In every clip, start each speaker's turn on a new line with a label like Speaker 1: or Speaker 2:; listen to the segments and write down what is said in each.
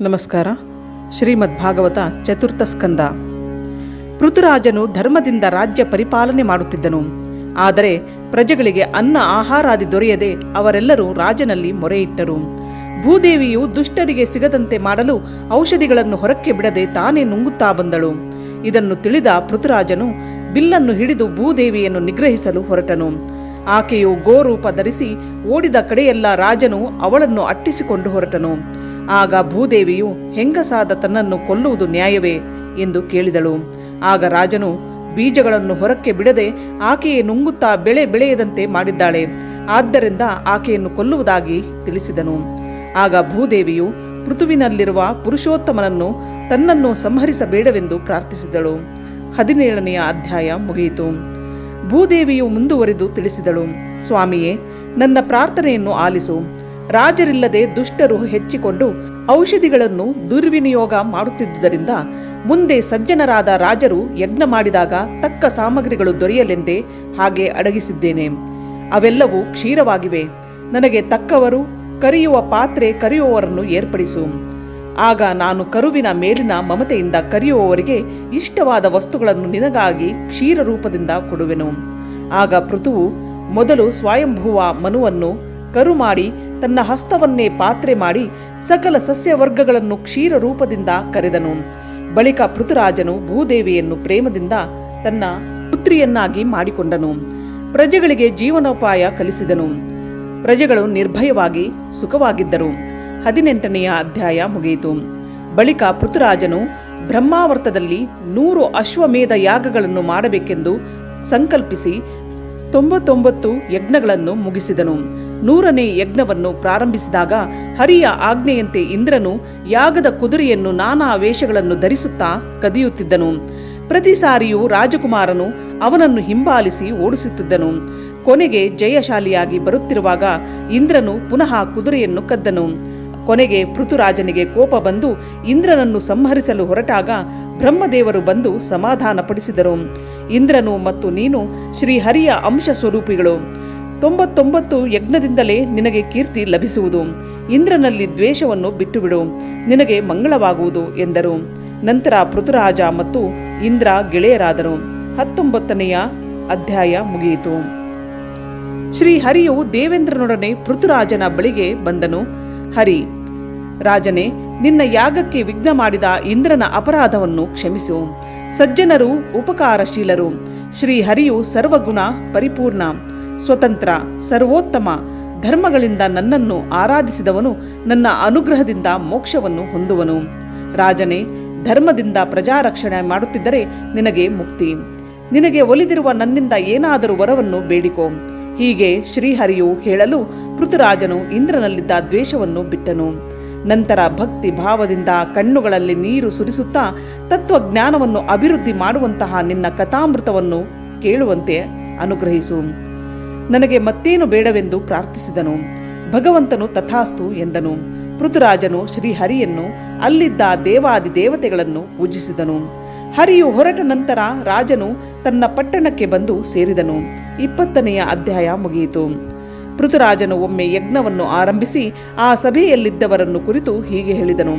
Speaker 1: ನಮಸ್ಕಾರ. ಶ್ರೀಮದ್ ಭಾಗವತ ಚತುರ್ಥ ಸ್ಕಂದ. ಪೃಥುರಾಜನು ಧರ್ಮದಿಂದ ರಾಜ್ಯ ಪರಿಪಾಲನೆ ಮಾಡುತ್ತಿದ್ದನು. ಆದರೆ ಪ್ರಜೆಗಳಿಗೆ ಅನ್ನ ಆಹಾರಾದಿ ದೊರೆಯದೆ ಅವರೆಲ್ಲರೂ ರಾಜನಲ್ಲಿ ಮೊರೆಯಿಟ್ಟರು. ಭೂದೇವಿಯು ದುಷ್ಟರಿಗೆ ಸಿಗದಂತೆ ಮಾಡಲು ಔಷಧಿಗಳನ್ನು ಹೊರಕ್ಕೆ ಬಿಡದೆ ತಾನೇ ನುಂಗುತ್ತಾ ಬಂದಳು. ಇದನ್ನು ತಿಳಿದ ಪೃಥುರಾಜನು ಬಿಲ್ಲನ್ನು ಹಿಡಿದು ಭೂದೇವಿಯನ್ನು ನಿಗ್ರಹಿಸಲು ಹೊರಟನು. ಆಕೆಯು ಗೋರೂಪ ಧರಿಸಿ ಓಡಿದ ಕಡೆಯೆಲ್ಲ ರಾಜನು ಅವಳನ್ನು ಅಟ್ಟಿಸಿಕೊಂಡು ಹೊರಟನು. ಆಗ ಭೂದೇವಿಯು ಹೆಂಗಸಾದ ತನ್ನನ್ನು ಕೊಲ್ಲುವುದು ನ್ಯಾಯವೇ ಎಂದು ಕೇಳಿದಳು. ಆಗ ರಾಜನು ಬೀಜಗಳನ್ನು ಹೊರಕ್ಕೆ ಬಿಡದೆ ಆಕೆಯೇ ನುಂಗುತ್ತಾ ಬೆಳೆ ಬೆಳೆಯದಂತೆ ಮಾಡಿದ್ದಾಳೆ, ಆದ್ದರಿಂದ ಆಕೆಯನ್ನು ಕೊಲ್ಲುವುದಾಗಿ ತಿಳಿಸಿದನು. ಆಗ ಭೂದೇವಿಯು ಪೃಥುವಿನಲ್ಲಿರುವ ಪುರುಷೋತ್ತಮನನ್ನು ತನ್ನನ್ನು ಸಂಹರಿಸಬೇಡವೆಂದು ಪ್ರಾರ್ಥಿಸಿದಳು. 17ನೆಯ ಅಧ್ಯಾಯ ಮುಗಿಯಿತು. ಭೂದೇವಿಯು ಮುಂದುವರಿದು ತಿಳಿಸಿದಳು, ಸ್ವಾಮಿಯೇ, ನನ್ನ ಪ್ರಾರ್ಥನೆಯನ್ನು ಆಲಿಸು. ರಾಜರಿಲ್ಲದೆ ದುಷ್ಟರು ಹೆಚ್ಚಿಕೊಂಡು ಔಷಧಿಗಳನ್ನು ದುರ್ವಿನಿಯೋಗ ಮಾಡುತ್ತಿದ್ದುದರಿಂದ ಮುಂದೆ ಸಜ್ಜನರಾದ ರಾಜರು ಯಜ್ಞ ಮಾಡಿದಾಗ ತಕ್ಕ ಸಾಮಗ್ರಿಗಳು ದೊರೆಯಲೆಂದೇ ಹಾಗೆ ಅಡಗಿಸಿದ್ದೇನೆ. ಅವೆಲ್ಲವೂ ಕ್ಷೀರವಾಗಿವೆ. ನನಗೆ ತಕ್ಕವರು, ಕರೆಯುವ ಪಾತ್ರೆ ಕರೆಯುವವರನ್ನು ಏರ್ಪಡಿಸು. ಆಗ ನಾನು ಕರುವಿನ ಮೇಲಿನ ಮಮತೆಯಿಂದ ಕರೆಯುವವರಿಗೆ ಇಷ್ಟವಾದ ವಸ್ತುಗಳನ್ನು ನಿನಗಾಗಿ ಕ್ಷೀರ ರೂಪದಿಂದ ಕೊಡುವೆನು. ಆಗ ಪೃಥುವು ಮೊದಲು ಸ್ವಯಂಭುವ ಮನುವನ್ನು ಕರು ಮಾಡಿ ತನ್ನ ಹಸ್ತವನ್ನೇ ಪಾತ್ರೆ ಮಾಡಿ ಸಕಲ ಸಸ್ಯವರ್ಗಗಳನ್ನು ಕ್ಷೀರ ರೂಪದಿಂದ ಕರೆದನು. ಬಳಿಕ ಪೃಥುರಾಜನು ಭೂದೇವಿಯನ್ನು ಪ್ರೇಮದಿಂದ ತನ್ನ ಪುತ್ರಿಯನ್ನಾಗಿ ಮಾಡಿಕೊಂಡನು. ಪ್ರಜೆಗಳಿಗೆ ಜೀವನೋಪಾಯ ಕಲಿಸಿದನು. ಪ್ರಜೆಗಳು ನಿರ್ಭಯವಾಗಿ ಸುಖವಾಗಿದ್ದರು. 18ನೆಯ ಅಧ್ಯಾಯ ಮುಗಿಯಿತು. ಬಳಿಕ ಪೃಥುರಾಜನು ಬ್ರಹ್ಮಾವರ್ತದಲ್ಲಿ 100 ಅಶ್ವಮೇಧ ಯಾಗಗಳನ್ನು ಮಾಡಬೇಕೆಂದು ಸಂಕಲ್ಪಿಸಿ 99 ಯಜ್ಞಗಳನ್ನು ಮುಗಿಸಿದನು. 100ನೇ ಯಜ್ಞವನ್ನು ಪ್ರಾರಂಭಿಸಿದಾಗ ಹರಿಯ ಆಜ್ಞೆಯಂತೆ ಇಂದ್ರನು ಯಾಗದ ಕುದುರೆಯನ್ನು ನಾನಾ ವೇಷಗಳನ್ನು ಧರಿಸುತ್ತಾ ಕದಿಯುತ್ತಿದ್ದನು. ಪ್ರತಿ ಸಾರಿಯೂ ರಾಜಕುಮಾರನು ಅವನನ್ನು ಹಿಂಬಾಲಿಸಿ ಓಡಿಸುತ್ತಿದ್ದನು. ಕೊನೆಗೆ ಜಯಶಾಲಿಯಾಗಿ ಬರುತ್ತಿರುವಾಗ ಇಂದ್ರನು ಪುನಃ ಕುದುರೆಯನ್ನು ಕದ್ದನು. ಕೊನೆಗೆ ಪೃಥುರಾಜನಿಗೆ ಕೋಪ ಬಂದು ಇಂದ್ರನನ್ನು ಸಂಹರಿಸಲು ಹೊರಟಾಗ ಬ್ರಹ್ಮದೇವರು ಬಂದು ಸಮಾಧಾನಪಡಿಸಿದರು. ಇಂದ್ರನು ಮತ್ತು ನೀನು ಶ್ರೀಹರಿಯ ಅಂಶ ಸ್ವರೂಪಿಗಳು. 99 ಯಜ್ಞದಿಂದಲೇ ನಿನಗೆ ಕೀರ್ತಿ ಲಭಿಸುವುದು. ಇಂದ್ರನಲ್ಲಿ ದ್ವೇಷವನ್ನು ಬಿಟ್ಟುಬಿಡು, ನಿನಗೆ ಮಂಗಳವಾಗುವುದು ಎಂದರು. ನಂತರ ಪೃಥುರಾಜ ಮತ್ತು ಇಂದ್ರ ಗೆಳೆಯರಾದರು. 19ನೆಯ ಅಧ್ಯಾಯ ಮುಗಿಯಿತು. ಶ್ರೀಹರಿಯು ದೇವೇಂದ್ರನೊಡನೆ ಪೃಥುರಾಜನ ಬಳಿಗೆ ಬಂದನು. ಹರಿ, ರಾಜನೇ, ನಿನ್ನ ಯಾಗಕ್ಕೆ ವಿಘ್ನ ಮಾಡಿದ ಇಂದ್ರನ ಅಪರಾಧವನ್ನು ಕ್ಷಮಿಸು. ಸಜ್ಜನರು ಉಪಕಾರಶೀಲರು. ಶ್ರೀಹರಿಯು ಸರ್ವಗುಣ ಪರಿಪೂರ್ಣ, ಸ್ವತಂತ್ರ, ಸರ್ವೋತ್ತಮ. ಧರ್ಮಗಳಿಂದ ನನ್ನನ್ನು ಆರಾಧಿಸಿದವನು ನನ್ನ ಅನುಗ್ರಹದಿಂದ ಮೋಕ್ಷವನ್ನು ಹೊಂದುವನು. ರಾಜನೇ, ಧರ್ಮದಿಂದ ಪ್ರಜಾರಕ್ಷಣೆ ಮಾಡುತ್ತಿದ್ದರೆ ನಿನಗೆ ಮುಕ್ತಿ. ನಿನಗೆ ಒಲಿದಿರುವ ನನ್ನಿಂದ ಏನಾದರೂ ವರವನ್ನು ಬೇಡಿಕೋ. ಹೀಗೆ ಶ್ರೀಹರಿಯು ಹೇಳಲು ಪೃಥುರಾಜನು ಇಂದ್ರನಲ್ಲಿದ್ದ ದ್ವೇಷವನ್ನು ಬಿಟ್ಟನು. ನಂತರ ಭಕ್ತಿ ಭಾವದಿಂದ ಕಣ್ಣುಗಳಲ್ಲಿ ನೀರು ಸುರಿಸುತ್ತಾ ತತ್ವಜ್ಞಾನವನ್ನು ಅಭಿವೃದ್ಧಿ ಮಾಡುವಂತಹ ನಿನ್ನ ಕಥಾಮೃತವನ್ನು ಕೇಳುವಂತೆ ಅನುಗ್ರಹಿಸು. ನನಗೆ ಮತ್ತೇನು ಬೇಡವೆಂದು ಪ್ರಾರ್ಥಿಸಿದನು. ಭಗವಂತನು ತಥಾಸ್ತು ಎಂದನು. ಪೃಥುರಾಜನು ಶ್ರೀಹರಿಯನ್ನು ಅಲ್ಲಿದ್ದ ದೇವಾದಿ ದೇವತೆಗಳನ್ನು ಪೂಜಿಸಿದನು. ಹರಿಯು ಹೊರಟ ನಂತರ ರಾಜನು ತನ್ನ ಪಟ್ಟಣಕ್ಕೆ ಬಂದು ಸೇರಿದನು. 20ನೆಯ ಅಧ್ಯಾಯ ಮುಗಿಯಿತು. ಪೃಥುರಾಜನು ಒಮ್ಮೆ ಯಜ್ಞವನ್ನು ಆರಂಭಿಸಿ ಆ ಸಭೆಯಲ್ಲಿದ್ದವರನ್ನು ಕುರಿತು ಹೀಗೆ ಹೇಳಿದನು.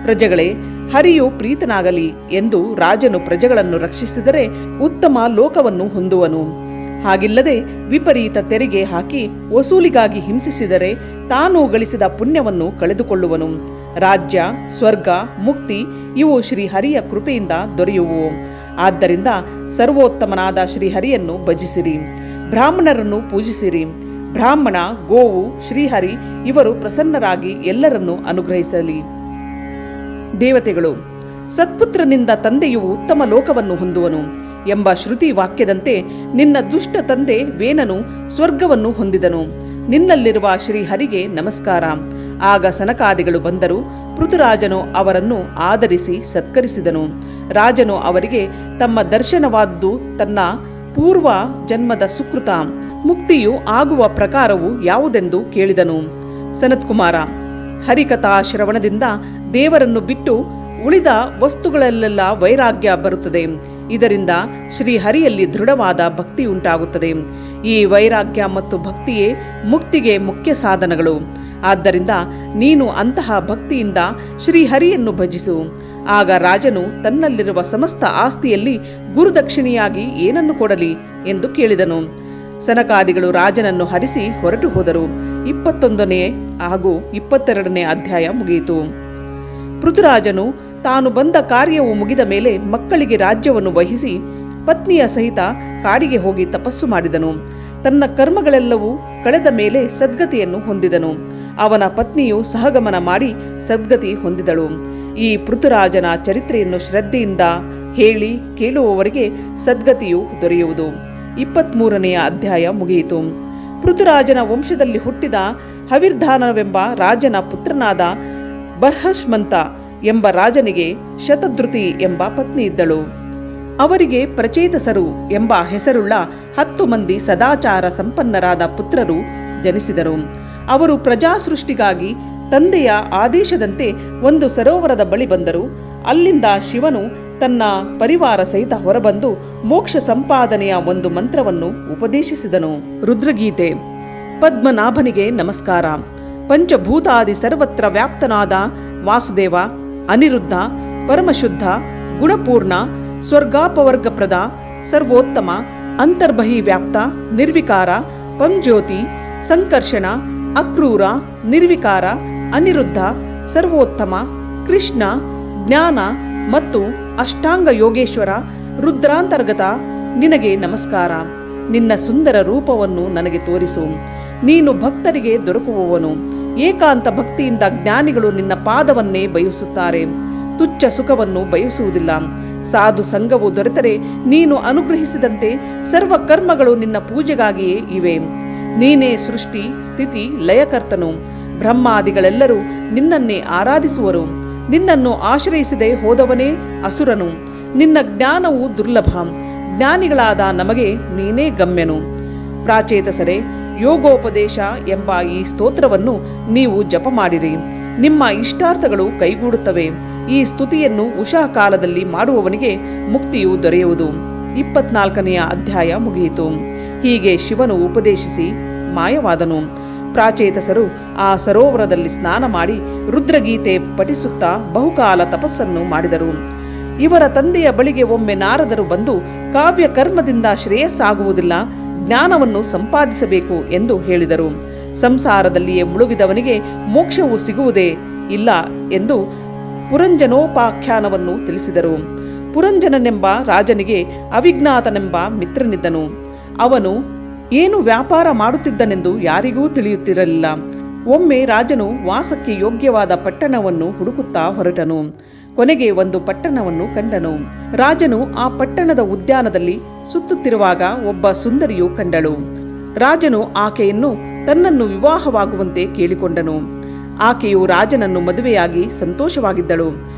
Speaker 1: ಪ್ರಜೆಗಳೇ, ಹರಿಯು ಪ್ರೀತನಾಗಲಿ ಎಂದು ರಾಜನು ಪ್ರಜೆಗಳನ್ನು ರಕ್ಷಿಸಿದರೆ ಉತ್ತಮ ಲೋಕವನ್ನು ಹೊಂದುವನು. ಹಾಗಿಲ್ಲದೆ ವಿಪರೀತ ತೆರಿಗೆ ಹಾಕಿ ವಸೂಲಿಗಾಗಿ ಹಿಂಸಿಸಿದರೆ ತಾನು ಗಳಿಸಿದ ಪುಣ್ಯವನ್ನು ಕಳೆದುಕೊಳ್ಳುವನು. ರಾಜ್ಯ, ಸ್ವರ್ಗ, ಮುಕ್ತಿ ಇವು ಶ್ರೀಹರಿಯ ಕೃಪೆಯಿಂದ ದೊರೆಯುವು. ಆದ್ದರಿಂದ ಸರ್ವೋತ್ತಮನಾದ ಶ್ರೀಹರಿಯನ್ನು ಭಜಿಸಿರಿ. ಬ್ರಾಹ್ಮಣರನ್ನು ಪೂಜಿಸಿರಿ. ಬ್ರಾಹ್ಮಣ, ಗೋವು, ಶ್ರೀಹರಿ ಇವರು ಪ್ರಸನ್ನರಾಗಿ ಎಲ್ಲರನ್ನೂ ಅನುಗ್ರಹಿಸಲಿ. ದೇವತೆಗಳು, ಸತ್ಪುತ್ರನಿಂದ ತಂದೆಯು ಉತ್ತಮ ಲೋಕವನ್ನು ಹೊಂದುವನು ಎಂಬ ಶ್ರುತಿ ವಾಕ್ಯದಂತೆ ನಿನ್ನ ದುಷ್ಟ ತಂದೆ ವೇನನು ಸ್ವರ್ಗವನ್ನು ಹೊಂದಿದನು. ನಿನ್ನಲ್ಲಿರುವ ಶ್ರೀಹರಿಗೆ ನಮಸ್ಕಾರ. ಆಗ ಸನಕಾದಿಗಳು ಬಂದರು. ಪೃಥುರಾಜನು ಅವರನ್ನು ಆದರಿಸಿ ಸತ್ಕರಿಸಿದನು. ರಾಜನು ಅವರಿಗೆ ತಮ್ಮ ದರ್ಶನವಾದ್ದು ತನ್ನ ಪೂರ್ವ ಜನ್ಮದ ಸುಕೃತ ಮುಕ್ತಿಯು ಆಗುವ ಪ್ರಕಾರವು ಯಾವುದೆಂದು ಕೇಳಿದನು. ಸನತ್ಕುಮಾರ, ಹರಿಕಥಾ ಶ್ರವಣದಿಂದ ದೇವರನ್ನು ಬಿಟ್ಟು ಉಳಿದ ವಸ್ತುಗಳಲ್ಲೆಲ್ಲ ವೈರಾಗ್ಯ ಬರುತ್ತದೆ. ಇದರಿಂದ ಶ್ರೀಹರಿಯಲ್ಲಿ ದೃಢವಾದ ಭಕ್ತಿ ಉಂಟಾಗುತ್ತದೆ. ಈ ವೈರಾಗ್ಯ ಮತ್ತು ಭಕ್ತಿಯೇ ಮುಕ್ತಿಗೆ ಮುಖ್ಯ ಸಾಧನಗಳು. ಆದ್ದರಿಂದ ನೀನು ಅಂತಹ ಭಕ್ತಿಯಿಂದ ಶ್ರೀಹರಿಯನ್ನು ಭಜಿಸು. ಆಗ ರಾಜನು ತನ್ನಲ್ಲಿರುವ ಸಮಸ್ತ ಆಸ್ತಿಯಲ್ಲಿ ಗುರುದಕ್ಷಿಣೆಯಾಗಿ ಏನನ್ನು ಕೊಡಲಿ ಎಂದು ಕೇಳಿದನು. ಸನಕಾದಿಗಳು ರಾಜನನ್ನು ಹರಿಸಿ ಹೊರಟು ಹೋದರು. 21ನೇ ಹಾಗೂ 22ನೇ ಅಧ್ಯಾಯ ಮುಗಿಯಿತು. ಪೃಥುರಾಜನು ತಾನು ಬಂದ ಕಾರ್ಯವು ಮುಗಿದ ಮೇಲೆ ಮಕ್ಕಳಿಗೆ ರಾಜ್ಯವನ್ನು ವಹಿಸಿ ಪತ್ನಿಯ ಸಹಿತ ಕಾಡಿಗೆ ಹೋಗಿ ತಪಸ್ಸು ಮಾಡಿದನು. ತನ್ನ ಕರ್ಮಗಳೆಲ್ಲವೂ ಕಳೆದ ಮೇಲೆ ಸದ್ಗತಿಯನ್ನು ಹೊಂದಿದನು. ಅವನ ಪತ್ನಿಯು ಸಹಗಮನ ಮಾಡಿ ಸದ್ಗತಿ ಹೊಂದಿದಳು. ಈ ಪೃಥುರಾಜನ ಚರಿತ್ರೆಯನ್ನು ಶ್ರದ್ಧೆಯಿಂದ ಹೇಳಿ ಕೇಳುವವರಿಗೆ ಸದ್ಗತಿಯು ದೊರೆಯುವುದು. 23ನೇ ಅಧ್ಯಾಯ ಮುಗಿಯಿತು. ಪೃಥುರಾಜನ ವಂಶದಲ್ಲಿ ಹುಟ್ಟಿದ ಹವಿರ್ಧಾನವೆಂಬ ರಾಜನ ಪುತ್ರನಾದ ಬರ್ಹಷ್ಮಂತ ಎಂಬ ರಾಜನಿಗೆ ಶತಧೃತಿ ಎಂಬ ಪತ್ನಿ ಇದ್ದಳು. ಅವರಿಗೆ ಪ್ರಚೇತಸರು ಎಂಬ ಹೆಸರುಳ್ಳ 10 ಮಂದಿ ಸದಾಚಾರ ಸಂಪನ್ನರಾದ ಪುತ್ರರು ಜನಿಸಿದರು. ಅವರು ಪ್ರಜಾಸೃಷ್ಟಿಗಾಗಿ ತಂದೆಯ ಆದೇಶದಂತೆ ಒಂದು ಸರೋವರದ ಬಳಿ ಬಂದರು. ಅಲ್ಲಿಂದ ಶಿವನು ತನ್ನ ಪರಿವಾರ ಸಹಿತ ಹೊರಬಂದು ಮೋಕ್ಷ ಸಂಪಾದನೆಯ ಒಂದು ಮಂತ್ರವನ್ನು ಉಪದೇಶಿಸಿದನು. ರುದ್ರಗೀತೆ. ಪದ್ಮನಾಭನಿಗೆ ನಮಸ್ಕಾರ. ಪಂಚಭೂತಾದಿ ಸರ್ವತ್ರ ವ್ಯಾಪ್ತನಾದ ವಾಸುದೇವ, ಅನಿರುದ್ಧ, ಪರಮಶುದ್ಧ, ಗುಣಪೂರ್ಣ, ಸ್ವರ್ಗಾಪವರ್ಗಪ್ರದ, ಸರ್ವೋತ್ತಮ, ಅಂತರ್ಬಹಿ ವ್ಯಾಪ್ತ, ನಿರ್ವಿಕಾರ, ಪಂಜ್ಯೋತಿ, ಸಂಕರ್ಷಣ, ಅಕ್ರೂರ, ನಿರ್ವಿಕಾರ, ಅನಿರುದ್ಧ, ಸರ್ವೋತ್ತಮ, ಕೃಷ್ಣ, ಜ್ಞಾನ ಮತ್ತು ಅಷ್ಟಾಂಗ ಯೋಗೇಶ್ವರ, ರುದ್ರಾಂತರ್ಗತ, ನಿನಗೆ ನಮಸ್ಕಾರ. ನಿನ್ನ ಸುಂದರ ರೂಪವನ್ನು ನನಗೆ ತೋರಿಸು. ನೀನು ಭಕ್ತರಿಗೆ ದೊರಕುವವನು. ಏಕಾಂತ ಭಕ್ತಿಯಿಂದ ಜ್ಞಾನಿಗಳು ನಿನ್ನ ಪಾದವನ್ನೇ ಬಯಸುತ್ತಾರೆ, ತುಚ್ಛ ಸುಖವನ್ನು ಬಯಸುವುದಿಲ್ಲ. ಸಾಧು ಸಂಘವು ದೊರೆತರೆ ನೀನು ಅನುಗ್ರಹಿಸಿದಂತೆ ಸರ್ವ ಕರ್ಮಗಳು ನಿನ್ನ ಪೂಜೆಗಾಗಿಯೇ ಇವೆ. ನೀನೇ ಸೃಷ್ಟಿ ಸ್ಥಿತಿ ಲಯಕರ್ತನು. ಬ್ರಹ್ಮಾದಿಗಳೆಲ್ಲರೂ ನಿನ್ನನ್ನೇ ಆರಾಧಿಸುವರು. ನಿನ್ನನ್ನು ಆಶ್ರಯಿಸದೆ ಹೋದವನೇ ಅಸುರನು. ನಿನ್ನ ಜ್ಞಾನವು ದುರ್ಲಭ. ಜ್ಞಾನಿಗಳಾದ ನಮಗೆ ನೀನೇ ಗಮ್ಯನು. ಪ್ರಾಚೇತಸರೇ, ಯೋಗೋಪದೇಶ ಎಂಬ ಈ ಸ್ತೋತ್ರವನ್ನು ನೀವು ಜಪ ಮಾಡಿರಿ. ನಿಮ್ಮ ಇಷ್ಟಾರ್ಥಗಳು ಕೈಗೂಡುತ್ತವೆ. ಈ ಸ್ತುತಿಯನ್ನು ಉಷಾ ಕಾಲದಲ್ಲಿ ಮಾಡುವವನಿಗೆ ಮುಕ್ತಿಯು ದೊರೆಯುವುದು. 24ನೇ ಅಧ್ಯಾಯ ಮುಗಿಯಿತು. ಹೀಗೆ ಶಿವನು ಉಪದೇಶಿಸಿ ಮಾಯವಾದನು. ಪ್ರಾಚೇತಸರು ಆ ಸರೋವರದಲ್ಲಿ ಸ್ನಾನ ಮಾಡಿ ರುದ್ರಗೀತೆ ಪಠಿಸುತ್ತಾ ಬಹುಕಾಲ ತಪಸ್ಸನ್ನು ಮಾಡಿದರು. ಇವರ ತಂದೆಯ ಬಳಿಗೆ ಒಮ್ಮೆ ನಾರದರು ಬಂದು ಕಾವ್ಯ ಕರ್ಮದಿಂದ ಶ್ರೇಯಸ್ಸಾಗುವುದಿಲ್ಲ, ಜ್ಞಾನವನ್ನು ಸಂಪಾದಿಸಬೇಕು ಎಂದು ಹೇಳಿದರು. ಸಂಸಾರದಲ್ಲಿಯೇ ಮುಳುಗಿದವನಿಗೆ ಮೋಕ್ಷವು ಸಿಗುವುದೇ ಇಲ್ಲ ಎಂದು ಪುರಂಜನೋಪಾಖ್ಯಾನವನ್ನು ತಿಳಿಸಿದರು. ಪುರಂಜನನೆಂಬ ರಾಜನಿಗೆ ಅವಿಜ್ಞಾತನೆಂಬ ಮಿತ್ರನಿದ್ದನು. ಅವನು ಏನು ವ್ಯಾಪಾರ ಮಾಡುತ್ತಿದ್ದನೆಂದು ಯಾರಿಗೂ ತಿಳಿಯುತ್ತಿರಲಿಲ್ಲ. ಒಮ್ಮೆ ರಾಜನು ವಾಸಕ್ಕೆ ಯೋಗ್ಯವಾದ ಪಟ್ಟಣವನ್ನು ಹುಡುಕುತ್ತಾ ಹೊರಟನು. ಕೊನೆಗೆ ಒಂದು ಪಟ್ಟಣವನ್ನು ಕಂಡನು. ರಾಜನು ಆ ಪಟ್ಟಣದ ಉದ್ಯಾನದಲ್ಲಿ ಸುತ್ತುತ್ತಿರುವಾಗ ಒಬ್ಬ ಸುಂದರಿಯು ಕಂಡಳು. ರಾಜನು ಆಕೆಯನ್ನು ತನ್ನನ್ನು ವಿವಾಹವಾಗುವಂತೆ ಕೇಳಿಕೊಂಡನು. ಆಕೆಯು ರಾಜನನ್ನು ಮದುವೆಯಾಗಿ ಸಂತೋಷವಾಗಿದ್ದಳು.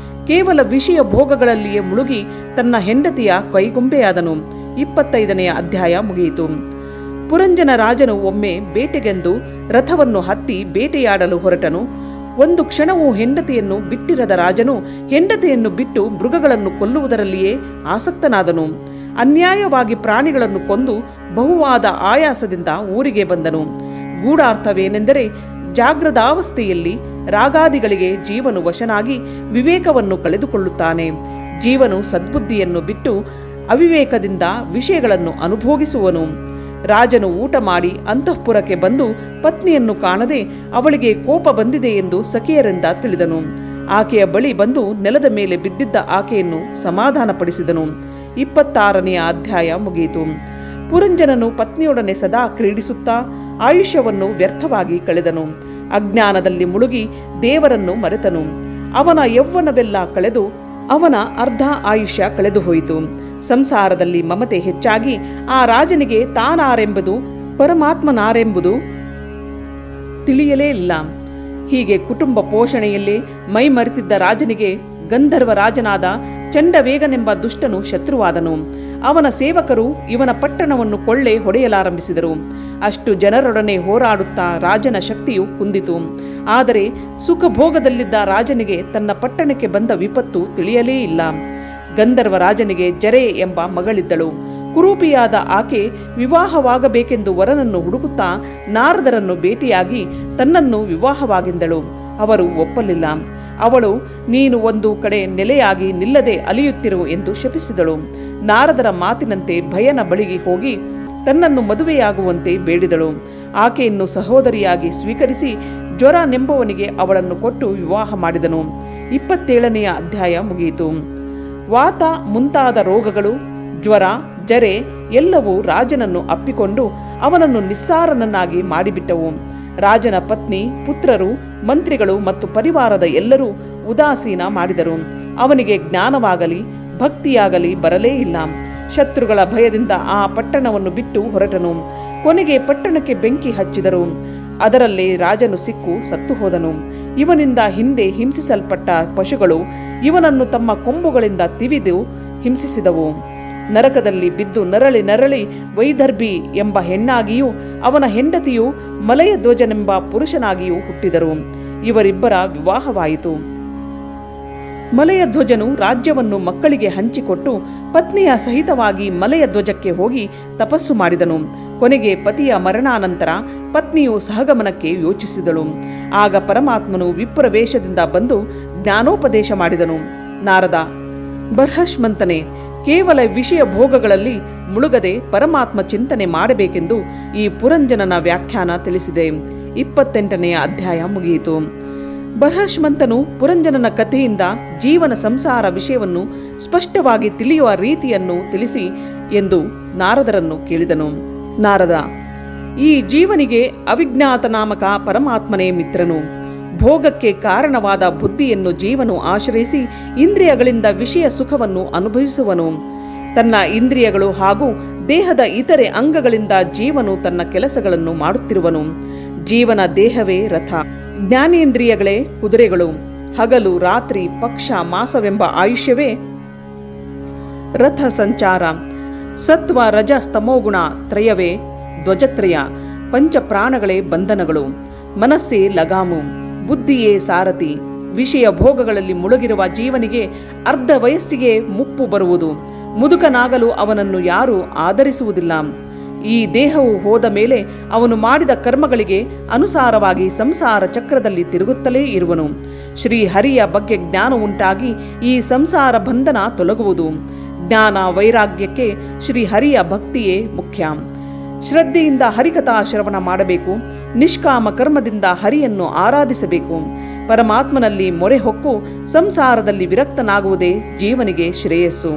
Speaker 1: ಕೇವಲ ವಿಷಯ ಭೋಗಗಳಲ್ಲಿಯೇ ಮುಳುಗಿ ತನ್ನ ಹೆಂಡತಿಯ ಕೈಗೊಂಬೆಯಾದನು. 25ನೇ ಅಧ್ಯಾಯ ಮುಗಿಯಿತು. ಪುರಂಜನ ರಾಜನು ಒಮ್ಮೆ ಬೇಟೆಗೆಂದು ರಥವನ್ನು ಹತ್ತಿ ಬೇಟೆಯಾಡಲು ಹೊರಟನು. ಒಂದು ಕ್ಷಣವೂ ಹೆಂಡತಿಯನ್ನು ಬಿಟ್ಟಿರದ ರಾಜನು ಹೆಂಡತಿಯನ್ನು ಬಿಟ್ಟು ಮೃಗಗಳನ್ನು ಕೊಲ್ಲುವುದರಲ್ಲಿಯೇ ಆಸಕ್ತನಾದನು. ಅನ್ಯಾಯವಾಗಿ ಪ್ರಾಣಿಗಳನ್ನು ಕೊಂದು ಬಹುವಾದ ಆಯಾಸದಿಂದ ಊರಿಗೆ ಬಂದನು. ಗೂಢಾರ್ಥವೇನೆಂದರೆ, ಜಾಗೃತಾವಸ್ಥೆಯಲ್ಲಿ ರಾಗಾದಿಗಳಿಗೆ ಜೀವನು ವಶನಾಗಿ ವಿವೇಕವನ್ನು ಕಳೆದುಕೊಳ್ಳುತ್ತಾನೆ. ಜೀವನು ಸದ್ಬುದ್ಧಿಯನ್ನು ಬಿಟ್ಟು ಅವಿವೇಕದಿಂದ ವಿಷಯಗಳನ್ನು ಅನುಭೋಗಿಸುವನು. ರಾಜನು ಊಟ ಮಾಡಿ ಅಂತಃಪುರಕ್ಕೆ ಬಂದು ಪತ್ನಿಯನ್ನು ಕಾಣದೆ ಅವಳಿಗೆ ಕೋಪ ಬಂದಿದೆ ಎಂದು ಸಖಿಯರಿಂದ ತಿಳಿದನು. ಆಕೆಯ ಬಳಿ ಬಂದು ನೆಲದ ಮೇಲೆ ಬಿದ್ದಿದ್ದ ಆಕೆಯನ್ನು ಸಮಾಧಾನಪಡಿಸಿದನು. 26ನೇ ಅಧ್ಯಾಯ ಮುಗಿಯಿತು. ಪುರಂಜನನು ಪತ್ನಿಯೊಡನೆ ಸದಾ ಕ್ರೀಡಿಸುತ್ತಾ ಆಯುಷ್ಯವನ್ನು ವ್ಯರ್ಥವಾಗಿ ಕಳೆದನು. ಅಜ್ಞಾನದಲ್ಲಿ ಮುಳುಗಿ ದೇವರನ್ನು ಮರೆತನು. ಅವನ ಯೌವನವೆಲ್ಲ ಕಳೆದು ಅವನ ಅರ್ಧ ಆಯುಷ್ಯ ಕಳೆದು ಹೋಯಿತು. ಸಂಸಾರದಲ್ಲಿ ಮಮತೆ ಹೆಚ್ಚಾಗಿ ಆ ರಾಜನಿಗೆ ತಾನಾರೆಂಬುದು ಪರಮಾತ್ಮನಾರೆಂಬುದು ತಿಳಿಯಲೇ ಇಲ್ಲ. ಹೀಗೆ ಕುಟುಂಬ ಪೋಷಣೆಯಲ್ಲೇ ಮೈ ಮರೆತಿದ್ದ ರಾಜನಿಗೆ ಗಂಧರ್ವ ರಾಜನಾದ ಚಂಡವೇಗನೆಂಬ ದುಷ್ಟನು ಶತ್ರುವಾದನು. ಅವನ ಸೇವಕರು ಇವನ ಪಟ್ಟಣವನ್ನು ಕೊಳ್ಳೆ ಹೊಡೆಯಲಾರಂಭಿಸಿದರು. ಅಷ್ಟು ಜನರೊಡನೆ ಹೋರಾಡುತ್ತಾ ರಾಜನ ಶಕ್ತಿಯು ಕುಂದಿತು. ಆದರೆ ಸುಖಭೋಗದಲ್ಲಿದ್ದ ರಾಜನಿಗೆ ತನ್ನ ಪಟ್ಟಣಕ್ಕೆ ಬಂದ ವಿಪತ್ತು ತಿಳಿಯಲೇ ಇಲ್ಲ. ಗಂಧರ್ವ ರಾಜನಿಗೆ ಜರೆ ಎಂಬ ಮಗಳಿದ್ದಳು. ಕುರೂಪಿಯಾದ ಆಕೆ ವಿವಾಹವಾಗಬೇಕೆಂದು ವರನನ್ನು ಹುಡುಕುತ್ತಾ ನಾರದರನ್ನು ಭೇಟಿಯಾಗಿ ತನ್ನನ್ನು ವಿವಾಹವಾಗಿದ್ದಳು. ಅವರು ಒಪ್ಪಲಿಲ್ಲ. ಅವಳು ನೀನು ಒಂದು ಕಡೆ ನೆಲೆಯಾಗಿ ನಿಲ್ಲದೆ ಅಲಿಯುತ್ತಿರು ಎಂದು ಶಪಿಸಿದಳು. ನಾರದರ ಮಾತಿನಂತೆ ಭಯನ ಬಳಿಗೆ ಹೋಗಿ ತನ್ನನ್ನು ಮದುವೆಯಾಗುವಂತೆ ಬೇಡಿದಳು. ಆಕೆಯನ್ನು ಸಹೋದರಿಯಾಗಿ ಸ್ವೀಕರಿಸಿ ಜ್ವರನೆಂಬವನಿಗೆ ಅವಳನ್ನು ಕೊಟ್ಟು ವಿವಾಹ ಮಾಡಿದನು. 27ನೆಯ ಅಧ್ಯಾಯ ಮುಗಿಯಿತು. ವಾತ ಮುಂತಾದ ರೋಗಗಳು, ಜ್ವರ, ಜರೆ ಎಲ್ಲವೂ ರಾಜನನ್ನು ಅಪ್ಪಿಕೊಂಡು ಅವನನ್ನು ನಿಸ್ಸಾರನನ್ನಾಗಿ ಮಾಡಿಬಿಟ್ಟವು. ರಾಜನ ಪತ್ನಿ, ಪುತ್ರರು, ಮಂತ್ರಿಗಳು ಮತ್ತು ಪರಿವಾರದ ಎಲ್ಲರೂ ಉದಾಸೀನ ಮಾಡಿದರು. ಅವನಿಗೆ ಜ್ಞಾನವಾಗಲಿ ಭಕ್ತಿಯಾಗಲಿ ಬರಲೇ ಇಲ್ಲ. ಶತ್ರುಗಳ ಭಯದಿಂದ ಆ ಪಟ್ಟಣವನ್ನು ಬಿಟ್ಟು ಹೊರಟನು. ಕೊನೆಗೆ ಪಟ್ಟಣಕ್ಕೆ ಬೆಂಕಿ ಹಚ್ಚಿದರು. ಅದರಲ್ಲೇ ರಾಜನು ಸಿಕ್ಕು ಸತ್ತು ಹೋದನು. ಇವನಿಂದ ಹಿಂದೆ ಹಿಂಸಿಸಲ್ಪಟ್ಟ ಪಶುಗಳು ಇವನನ್ನು ತಮ್ಮ ಕೊಂಬುಗಳಿಂದ ತಿವಿದು ಹಿಂಸಿಸಿದವು. ನರಕದಲ್ಲಿ ಬಿದ್ದು ನರಳಿ ನರಳಿ ವೈದರ್ಭಿ ಎಂಬ ಹೆಣ್ಣಾಗಿಯೂ ಅವನ ಹೆಂಡತಿಯು ಮಲಯಧ್ವಜನೆಂಬ ಪುರುಷನಾಗಿಯೂ ಹುಟ್ಟಿದರು. ಇವರಿಬ್ಬರ ವಿವಾಹವಾಯಿತು. ಮಲಯಧ್ವಜನು ರಾಜ್ಯವನ್ನು ಮಕ್ಕಳಿಗೆ ಹಂಚಿಕೊಟ್ಟು ಪತ್ನಿಯ ಸಹಿತವಾಗಿ ಮಲಯಧ್ವಜಕ್ಕೆ ಹೋಗಿ ತಪಸ್ಸು ಮಾಡಿದನು. ಕೊನೆಗೆ ಪತಿಯ ಮರಣಾನಂತರ ಪತ್ನಿಯು ಸಹಗಮನಕ್ಕೆ ಯೋಚಿಸಿದಳು. ಆಗ ಪರಮಾತ್ಮನು ವಿಪ್ರ ವೇಷದಿಂದ ಬಂದು ಜ್ಞಾನೋಪದೇಶ ಮಾಡಿದನು. ನಾರದ, ಬರ್ಹಷ್ಮಂತನೇ, ಕೇವಲ ವಿಷಯ ಭೋಗಗಳಲ್ಲಿ ಮುಳುಗದೆ ಪರಮಾತ್ಮ ಚಿಂತನೆ ಮಾಡಬೇಕೆಂದು ಈ ಪುರಂಜನನ ವ್ಯಾಖ್ಯಾನ ತಿಳಿಸಿದೆ. 28ನೆಯ ಅಧ್ಯಾಯ ಮುಗಿಯಿತು. ಬರ್ಹಷ್ಮಂತನು ಪುರಂಜನನ ಕಥೆಯಿಂದ ಜೀವನ ಸಂಸಾರ ವಿಷಯವನ್ನು ಸ್ಪಷ್ಟವಾಗಿ ತಿಳಿಯುವ ರೀತಿಯನ್ನು ತಿಳಿಸಿ ಎಂದು ನಾರದರನ್ನು ಕೇಳಿದನು. ನಾರದ, ಈ ಜೀವನಿಗೆ ಅವಿಜ್ಞಾತ ನಾಮಕ ಪರಮಾತ್ಮನೇ ಮಿತ್ರನು. ಭೋಗಕ್ಕೆ ಕಾರಣವಾದ ಬುದ್ಧಿಯನ್ನು ಜೀವನು ಆಶ್ರಯಿಸಿ ಇಂದ್ರಿಯಗಳಿಂದ ವಿಷಯ ಸುಖವನ್ನು ಅನುಭವಿಸುವನು. ತನ್ನ ಇಂದ್ರಿಯಗಳು ಹಾಗೂ ದೇಹದ ಇತರೆ ಅಂಗಗಳಿಂದ ಜೀವನು ತನ್ನ ಕೆಲಸಗಳನ್ನು ಮಾಡುತ್ತಿರುವನು. ಜೀವನ ದೇಹವೇ ರಥ, ಜ್ಞಾನೇಂದ್ರಿಯಗಳೇ ಕುದುರೆಗಳು. ಹಗಲು ರಾತ್ರಿ ಪಕ್ಷ ಮಾಸವೆಂಬ ಆಯುಷ್ಯವೇ ರಥ ಸಂಚಾರ. ಸತ್ವ ರಜ ಸ್ತಮೋಗುಣ ತ್ರಯವೇ ಧ್ವಜತ್ರಯ. ಪಂಚಪ್ರಾಣಗಳೇ ಬಂಧನಗಳು. ಮನಸ್ಸೇ ಲಗಾಮು, ಬುದ್ಧಿಯೇ ಸಾರಥಿ. ವಿಷಯ ಭೋಗಗಳಲ್ಲಿ ಮುಳುಗಿರುವ ಜೀವನಿಗೆ ಅರ್ಧ ವಯಸ್ಸಿಗೆ ಮುಪ್ಪು ಬರುವುದು. ಮುದುಕನಾಗಲು ಅವನನ್ನು ಯಾರೂ ಆದರಿಸುವುದಿಲ್ಲ. ಈ ದೇಹವು ಹೋದ ಮೇಲೆ ಅವನು ಮಾಡಿದ ಕರ್ಮಗಳಿಗೆ ಅನುಸಾರವಾಗಿ ಸಂಸಾರ ಚಕ್ರದಲ್ಲಿ ತಿರುಗುತ್ತಲೇ ಇರುವನು. ಶ್ರೀಹರಿಯ ಬಗ್ಗೆ ಜ್ಞಾನ ಉಂಟಾಗಿ ಈ ಸಂಸಾರ ಬಂಧನ ತೊಲಗುವುದು. ಜ್ಞಾನ ವೈರಾಗ್ಯಕ್ಕೆ ಶ್ರೀಹರಿಯ ಭಕ್ತಿಯೇ ಮುಖ್ಯ. ಶ್ರದ್ಧೆಯಿಂದ ಹರಿಕಥಾ ಶ್ರವಣ ಮಾಡಬೇಕು. ನಿಷ್ಕಾಮ ಕರ್ಮದಿಂದ ಹರಿಯನ್ನು ಆರಾಧಿಸಬೇಕು. ಪರಮಾತ್ಮನಲ್ಲಿ ಮೊರೆ ಹೊಕ್ಕು ಸಂಸಾರದಲ್ಲಿ ವಿರಕ್ತನಾಗುವುದೇ ಜೀವನಿಗೆ ಶ್ರೇಯಸ್ಸು.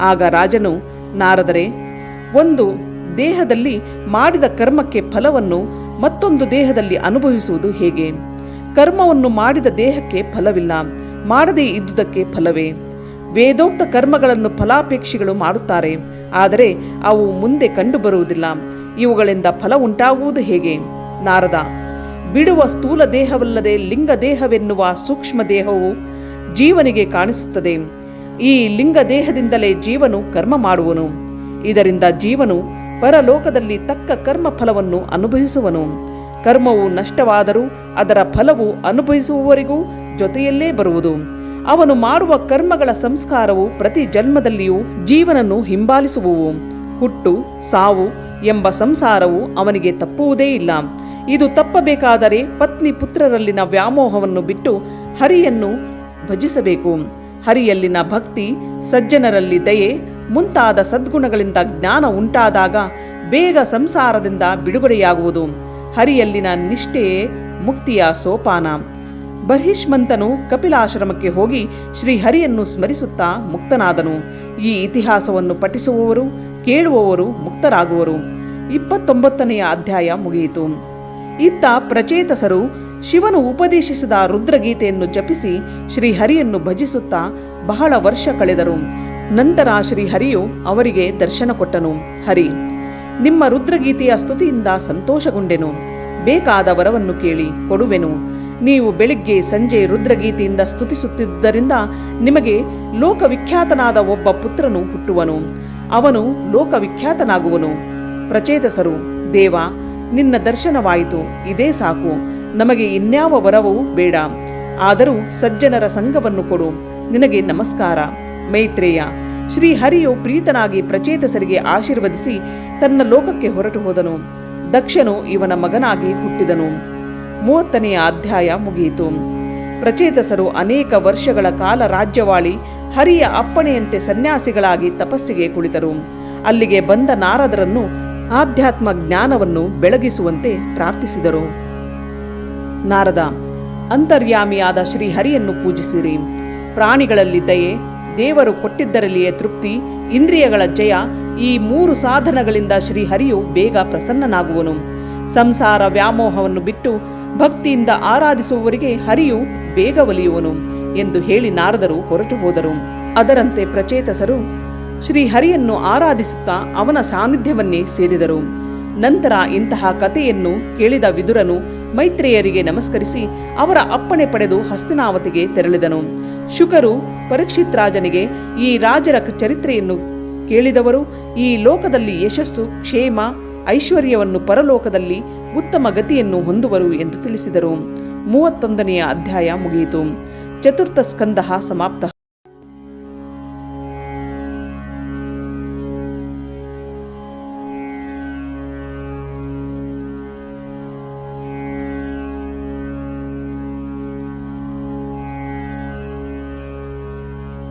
Speaker 1: ಆಗ ರಾಜನು, ನಾರದರೆ, ಒಂದು ದೇಹದಲ್ಲಿ ಮಾಡಿದ ಕರ್ಮಕ್ಕೆ ಫಲವನ್ನು ಮತ್ತೊಂದು ದೇಹದಲ್ಲಿ ಅನುಭವಿಸುವುದು ಹೇಗೆ? ಕರ್ಮವನ್ನು ಮಾಡಿದ ದೇಹಕ್ಕೆ ಫಲವಿಲ್ಲ, ಮಾಡದೇ ಇದ್ದುದಕ್ಕೆ ಫಲವೇ? ವೇದೋಕ್ತ ಕರ್ಮಗಳನ್ನು ಫಲಾಪೇಕ್ಷಿಗಳು ಮಾಡುತ್ತಾರೆ, ಆದರೆ ಅವು ಮುಂದೆ ಕಂಡುಬರುವುದಿಲ್ಲ. ಇವುಗಳಿಂದ ಫಲ ಉಂಟಾಗುವುದು ಹೇಗೆ? ನಾರದ, ಬಿಡುವ ಸ್ಥೂಲ ದೇಹವಲ್ಲದೆ ಲಿಂಗ ದೇಹವೆನ್ನುವ ಸೂಕ್ಷ್ಮ ದೇಹವು ಜೀವನಿಗೆ ಕಾಣಿಸುತ್ತದೆ. ಈ ಲಿಂಗ ದೇಹದಿಂದಲೇ ಜೀವನು ಕರ್ಮ ಮಾಡುವನು. ಇದರಿಂದ ಜೀವನು ಪರಲೋಕದಲ್ಲಿ ತಕ್ಕ ಕರ್ಮ ಫಲವನ್ನು ಅನುಭವಿಸುವನು. ಕರ್ಮವು ನಷ್ಟವಾದರೂ ಅದರ ಫಲವು ಅನುಭವಿಸುವವರಿಗೂ ಜೊತೆಯಲ್ಲೇ ಬರುವುದು. ಅವನು ಮಾಡುವ ಕರ್ಮಗಳ ಸಂಸ್ಕಾರವು ಪ್ರತಿ ಜನ್ಮದಲ್ಲಿಯೂ ಜೀವನನ್ನು ಹಿಂಬಾಲಿಸುವವು. ಹುಟ್ಟು ಸಾವು ಎಂಬ ಸಂಸಾರವು ಅವನಿಗೆ ತಪ್ಪುವುದೇ ಇಲ್ಲ. ಇದು ತಪ್ಪಬೇಕಾದರೆ ಪತ್ನಿ ಪುತ್ರರಲ್ಲಿನ ವ್ಯಾಮೋಹವನ್ನು ಬಿಟ್ಟು ಹರಿಯನ್ನು ಭಜಿಸಬೇಕು. ಹರಿಯಲ್ಲಿನ ಭಕ್ತಿ, ಸಜ್ಜನರಲ್ಲಿ ದಯೆ ಮುಂತಾದ ಸದ್ಗುಣಗಳಿಂದ ಜ್ಞಾನ ಉಂಟಾದಾಗ ಬೇಗ ಸಂಸಾರದಿಂದ ಬಿಡುಗಡೆಯಾಗುವುದು. ಹರಿಯಲ್ಲಿನ ನಿಷ್ಠೆಯೇ ಮುಕ್ತಿಯ ಸೋಪಾನ. ಬರ್ಹಿಷ್ಮಂತನು ಕಪಿಲಾಶ್ರಮಕ್ಕೆ ಹೋಗಿ ಶ್ರೀಹರಿಯನ್ನು ಸ್ಮರಿಸುತ್ತಾ ಮುಕ್ತನಾದನು. ಈ ಇತಿಹಾಸವನ್ನು ಪಠಿಸುವವರು ಕೇಳುವವರು ಮುಕ್ತರಾಗುವರು. 29ನೆಯ ಅಧ್ಯಾಯ ಮುಗಿಯಿತು. ಇತ್ತ ಪ್ರಚೇತಸರು ಶಿವನು ಉಪದೇಶಿಸಿದ ರುದ್ರಗೀತೆಯನ್ನು ಜಪಿಸಿ ಶ್ರೀಹರಿಯನ್ನು ಭಜಿಸುತ್ತಾ ಬಹಳ ವರ್ಷ ಕಳೆದರು. ನಂತರ ಶ್ರೀಹರಿಯು ಅವರಿಗೆ ದರ್ಶನ ಕೊಟ್ಟನು. ಹರಿ, ನಿಮ್ಮ ರುದ್ರಗೀತೆಯ ಸ್ತುತಿಯಿಂದ ಸಂತೋಷಗೊಂಡೆನು. ಬೇಕಾದ ವರವನ್ನು ಕೇಳಿ ಕೊಡುವೆನು. ನೀವು ಬೆಳಿಗ್ಗೆ ಸಂಜೆ ರುದ್ರಗೀತೆಯಿಂದ ಸ್ತುತಿಸುತ್ತಿದ್ದರಿಂದ ನಿಮಗೆ ಲೋಕವಿಖ್ಯಾತನಾದ ಒಬ್ಬ ಪುತ್ರನು ಹುಟ್ಟುವನು. ಅವನು ಲೋಕವಿಖ್ಯಾತನಾಗುವನು. ಪ್ರಚೇತಸರು, ದೇವ, ನಿನ್ನ ದರ್ಶನವಾಯಿತು, ಇದೇ ಸಾಕು. ನಮಗೆ ಇನ್ಯಾವ ವರವೂ ಬೇಡ. ಆದರೂ ಸಜ್ಜನರ ಸಂಘವನ್ನು ಕೊಡು. ನಿನಗೆ ನಮಸ್ಕಾರ. ಮೈತ್ರೇಯ, ಶ್ರೀಹರಿಯು ಪ್ರೀತನಾಗಿ ಪ್ರಚೇತಸರಿಗೆ ಆಶೀರ್ವದಿಸಿ ತನ್ನ ಲೋಕಕ್ಕೆ ಹೊರಟು ಹೋದನು. ದಕ್ಷನು ಇವನ ಮಗನಾಗಿ ಹುಟ್ಟಿದನು. 30ನೆಯ ಅಧ್ಯಾಯ ಮುಗಿಯಿತು. ಪ್ರಚೇತಸರು ಅನೇಕ ವರ್ಷಗಳ ಕಾಲ ರಾಜ್ಯವಾಳಿ ಹರಿಯ ಅಪ್ಪಣೆಯಂತೆ ಸನ್ಯಾಸಿಗಳಾಗಿ ತಪಸ್ಸಿಗೆ ಕುಳಿತರು. ಅಲ್ಲಿಗೆ ಬಂದ ನಾರದರನ್ನು ಆಧ್ಯಾತ್ಮ ಜ್ಞಾನವನ್ನು ಬೆಳಗಿಸುವಂತೆ ಪ್ರಾರ್ಥಿಸಿದರು. ನಾರದ: ಅಂತರ್ಯಾಮಿಯಾದ ಶ್ರೀಹರಿಯನ್ನು ಪೂಜಿಸಿರಿ. ಪ್ರಾಣಿಗಳಲ್ಲಿ ದಯೆ, ದೇವರು ಕೊಟ್ಟಿದ್ದರಲ್ಲಿಯೇ ತೃಪ್ತಿ, ಇಂದ್ರಿಯಗಳ ಜಯ, ಈ 3 ಸಾಧನಗಳಿಂದ ಶ್ರೀಹರಿಯು ಬೇಗ ಪ್ರಸನ್ನನಾಗುವನು. ಸಂಸಾರ ವ್ಯಾಮೋಹವನ್ನು ಬಿಟ್ಟು ಭಕ್ತಿಯಿಂದ ಆರಾಧಿಸುವವರಿಗೆ ಹರಿಯು ಬೇಗ ಒಲಿಯುವನು ಎಂದು ಹೇಳಿ ನಾರದರು ಹೊರಟು ಹೋದರು. ಅದರಂತೆ ಪ್ರಚೇತಸರು ಶ್ರೀಹರಿಯನ್ನು ಆರಾಧಿಸುತ್ತಾ ಅವನ ಸಾನ್ನಿಧ್ಯವನ್ನೇ ಸೇರಿದರು. ನಂತರ ಇಂತಹ ಕಥೆಯನ್ನು ಕೇಳಿದ ವಿದುರನು ಮೈತ್ರೇಯರಿಗೆ ನಮಸ್ಕರಿಸಿ ಅವರ ಅಪ್ಪಣೆ ಪಡೆದು ಹಸ್ತಿನಾವತಿಗೆ ತೆರಳಿದನು. ಶುಕರು ಪರೀಕ್ಷಿತ್ ರಾಜನಿಗೆ, ಈ ರಾಜರ ಚರಿತ್ರೆಯನ್ನು ಕೇಳಿದವರು ಈ ಲೋಕದಲ್ಲಿ ಯಶಸ್ಸು, ಕ್ಷೇಮ, ಐಶ್ವರ್ಯವನ್ನು, ಪರಲೋಕದಲ್ಲಿ ಉತ್ತಮ ಗತಿಯನ್ನು ಹೊಂದುವರು ಎಂದು ತಿಳಿಸಿದರು. 31ನೆಯ ಅಧ್ಯಾಯ ಮುಗಿಯಿತು. ಚತುರ್ಥ ಸ್ಕಂದಃ ಸಮಾಪ್ತಃ.